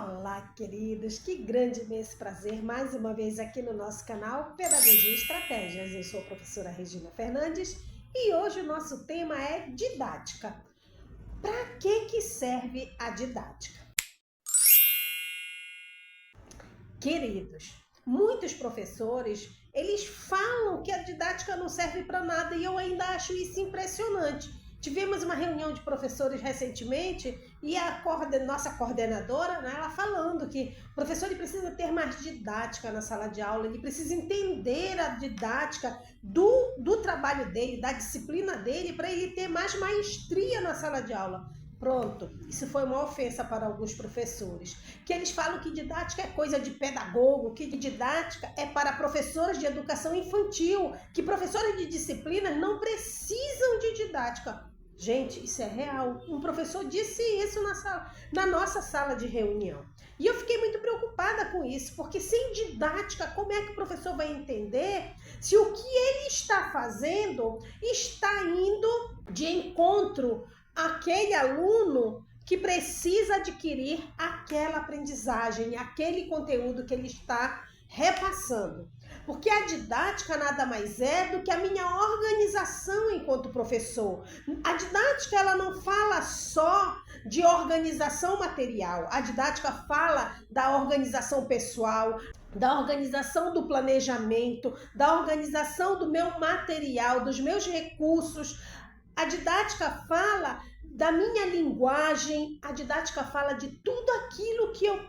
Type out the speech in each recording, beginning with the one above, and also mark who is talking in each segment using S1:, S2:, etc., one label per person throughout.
S1: Olá, queridos! Que grande imenso prazer mais uma vez aqui no nosso canal Pedagogia e Estratégias. Eu sou a professora Regina Fernandes e hoje o nosso tema é didática. Para que serve a didática? Queridos, muitos professores, eles falam que a didática não serve para nada e eu ainda acho isso impressionante. Tivemos uma reunião de professores recentemente e a nossa coordenadora, né, ela falando que o professor ele precisa ter mais didática na sala de aula, ele precisa entender a didática do trabalho dele, da disciplina dele, para ele ter mais maestria na sala de aula. Pronto, isso foi uma ofensa para alguns professores, que eles falam que didática é coisa de pedagogo, que didática é para professores de educação infantil, que professores de disciplinas não precisam de didática. Gente, isso é real. Um professor disse isso na nossa sala de reunião. E eu fiquei muito preocupada com isso, porque sem didática, como é que o professor vai entender se o que ele está fazendo está indo de encontro àquele aluno que precisa adquirir aquela aprendizagem, aquele conteúdo que ele está repassando? Porque a didática nada mais é do que a minha organização enquanto professor. A didática ela não fala só de organização material. A didática fala da organização pessoal, da organização do planejamento, da organização do meu material, dos meus recursos. A didática fala da minha linguagem, a didática fala de tudo aquilo que eu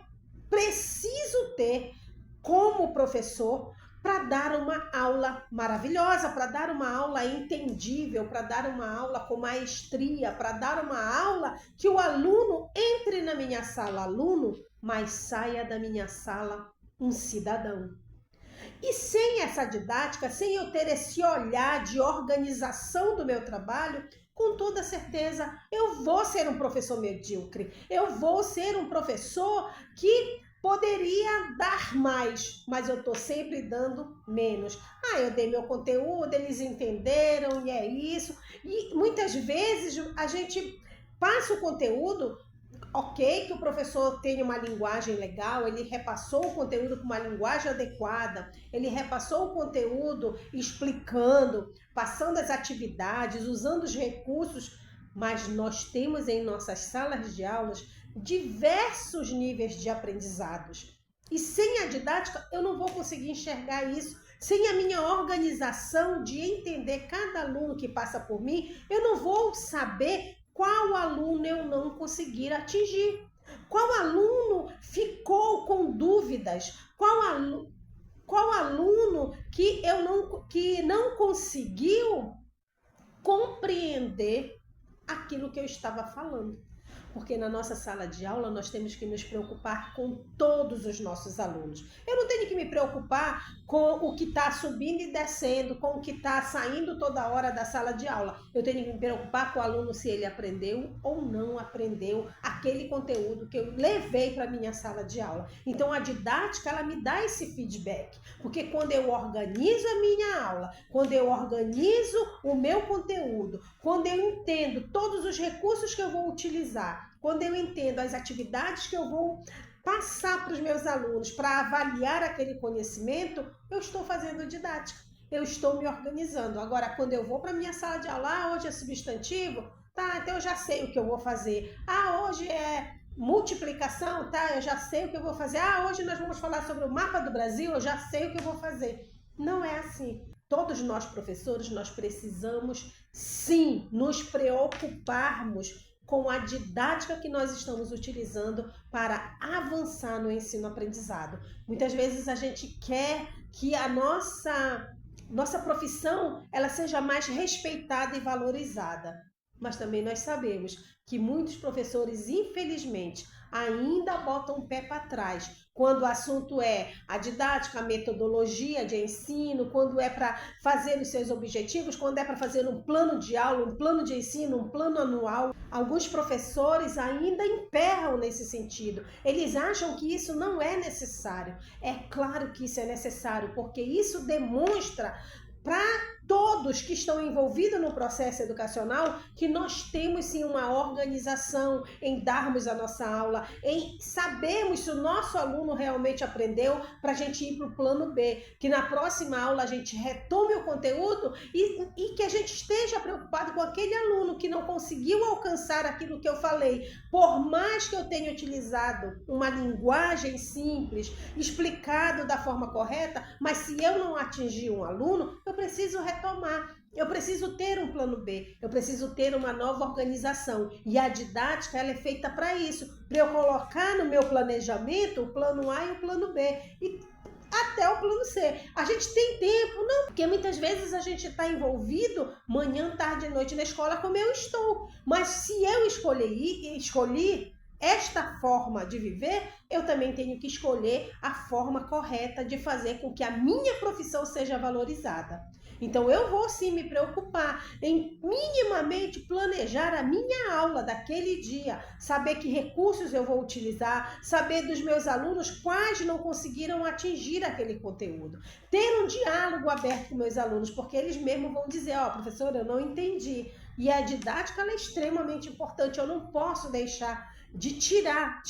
S1: preciso ter como professor para dar uma aula maravilhosa, para dar uma aula entendível, para dar uma aula com maestria, para dar uma aula que o aluno entre na minha sala aluno, mas saia da minha sala um cidadão. E sem essa didática, sem eu ter esse olhar de organização do meu trabalho, com toda certeza eu vou ser um professor medíocre, eu vou ser um professor que poderia dar mais, mas eu estou sempre dando menos. Eu dei meu conteúdo, eles entenderam e é isso. E muitas vezes a gente passa o conteúdo, ok, que o professor tenha uma linguagem legal, ele repassou o conteúdo com uma linguagem adequada, ele repassou o conteúdo explicando, passando as atividades, usando os recursos, mas nós temos em nossas salas de aulas diversos níveis de aprendizados. E sem a didática eu não vou conseguir enxergar isso. Sem a minha organização de entender cada aluno que passa por mim, eu não vou saber qual aluno eu não conseguir atingir. Qual aluno ficou com dúvidas? Qual aluno que não conseguiu compreender aquilo que eu estava falando? Porque na nossa sala de aula nós temos que nos preocupar com todos os nossos alunos. Eu não tenho que me preocupar com o que está subindo e descendo, com o que está saindo toda hora da sala de aula. Eu tenho que me preocupar com o aluno se ele aprendeu ou não aprendeu aquele conteúdo que eu levei para a minha sala de aula. Então a didática ela me dá esse feedback, porque quando eu organizo a minha aula, quando eu organizo o meu conteúdo, quando eu entendo todos os recursos que eu vou utilizar, quando eu entendo as atividades que eu vou passar para os meus alunos para avaliar aquele conhecimento, eu estou fazendo didática, eu estou me organizando. Agora, quando eu vou para a minha sala de aula, hoje é substantivo, tá, então eu já sei o que eu vou fazer. Hoje é multiplicação, tá, eu já sei o que eu vou fazer. Hoje nós vamos falar sobre o mapa do Brasil, eu já sei o que eu vou fazer. Não é assim. Todos nós, professores, nós precisamos, sim, nos preocuparmos com a didática que nós estamos utilizando para avançar no ensino-aprendizado. Muitas vezes a gente quer que a nossa profissão ela seja mais respeitada e valorizada. Mas também nós sabemos que muitos professores, infelizmente, ainda botam o pé para trás quando o assunto é a didática, a metodologia de ensino, quando é para fazer os seus objetivos, quando é para fazer um plano de aula, um plano de ensino, um plano anual. Alguns professores ainda emperram nesse sentido. Eles acham que isso não é necessário. É claro que isso é necessário, porque isso demonstra para todos que estão envolvidos no processo educacional, que nós temos sim uma organização em darmos a nossa aula, em sabermos se o nosso aluno realmente aprendeu, para a gente ir para o plano B, que na próxima aula a gente retome o conteúdo e que a gente esteja preocupado com aquele aluno que não conseguiu alcançar aquilo que eu falei. Por mais que eu tenha utilizado uma linguagem simples, explicado da forma correta, mas se eu não atingir um aluno, eu preciso retomar. Eu preciso ter um plano B, eu preciso ter uma nova organização. E a didática ela é feita para isso, para eu colocar no meu planejamento o plano A e o plano B. E até o plano C. A gente tem tempo? Não, porque muitas vezes a gente está envolvido manhã, tarde e noite na escola como eu estou. Mas se eu escolhi esta forma de viver, eu também tenho que escolher a forma correta de fazer com que a minha profissão seja valorizada. Então eu vou sim me preocupar em minimamente planejar a minha aula daquele dia, saber que recursos eu vou utilizar, saber dos meus alunos quais não conseguiram atingir aquele conteúdo. Ter um diálogo aberto com meus alunos, porque eles mesmos vão dizer, professora, eu não entendi. E a didática ela é extremamente importante, eu não posso deixar de tirar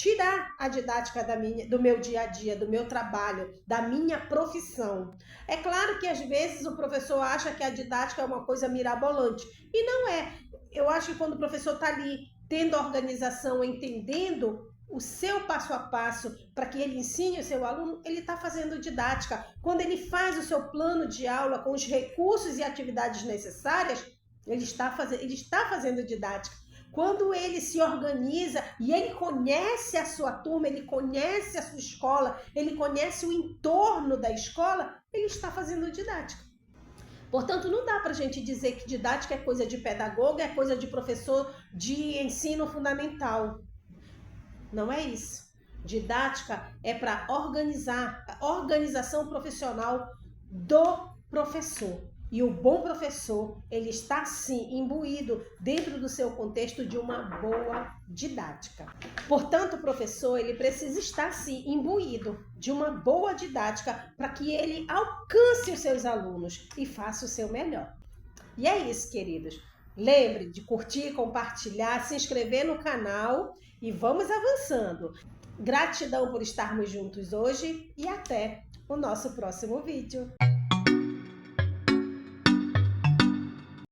S1: a didática do meu dia a dia, do meu trabalho, da minha profissão. É claro que às vezes o professor acha que a didática é uma coisa mirabolante, e não é. Eu acho que quando o professor está ali tendo organização, entendendo o seu passo a passo para que ele ensine o seu aluno, ele está fazendo didática. Quando ele faz o seu plano de aula com os recursos e atividades necessárias, ele está fazendo didática. Quando ele se organiza e ele conhece a sua turma, ele conhece a sua escola, ele conhece o entorno da escola, ele está fazendo didática. Portanto, não dá para a gente dizer que didática é coisa de pedagogo, é coisa de professor de ensino fundamental. Não é isso. Didática é para organizar, a organização profissional do professor. E o bom professor, ele está sim imbuído dentro do seu contexto de uma boa didática. Portanto, o professor, ele precisa estar sim imbuído de uma boa didática para que ele alcance os seus alunos e faça o seu melhor. E é isso, queridos. Lembre de curtir, compartilhar, se inscrever no canal e vamos avançando. Gratidão por estarmos juntos hoje e até o nosso próximo vídeo.